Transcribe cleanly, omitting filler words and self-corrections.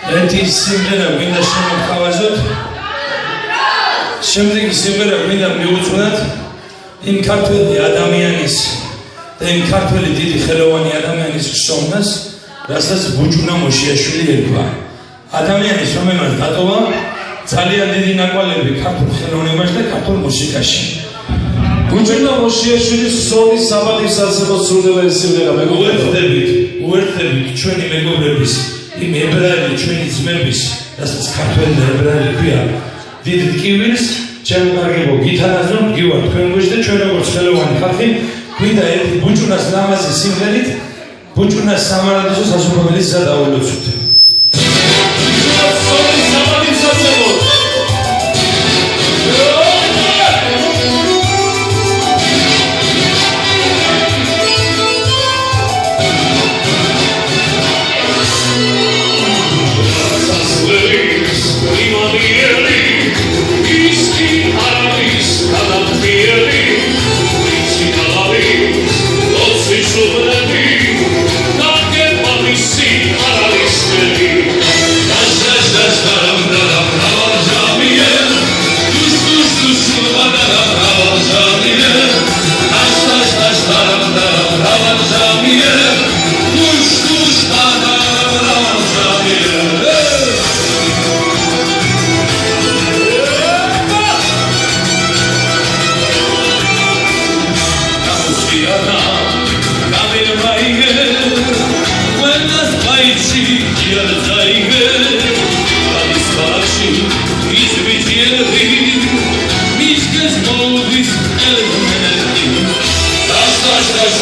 ერთი სიმღერა მინდა შემოვთავაზოთ. შემდეგი სიმღერა მინდა მიუძღვნათ იმ ქართველი ადამიანის და იმ ქართველი დიდი ხელოვანი ადამიანის ხსოვნას, რასაც ბუჯუნა მოშიაშვილი ერქვა. ადამიანის, რომელმაც დატოვა ძალიან დიდი ნაკვალები ქართულ ხელოვნებაში და ქართულ მუსიკაში. ბუჯუნა მოშიაშვილის ხსოვნის სამართლისაცემად სრულდება ეს სიმღერა. უერთდებით ჩვენი მეგობრების, იმ ებრაელი ჩვენი ძმების, რასაც ქართველი და ებრაელი ქვია, დიდ ტკივილს, ჩემო კარგებო, გითანაზრომ გივარ თქვენ გვერდში და ჩვენ როგორც ხელოვანი ხალხი, გვინდა ერთი ბუჯუნას ლამაზი სიმღერით, ბუჯუნას სამარადისო სასופველის გადავლოცოთ. This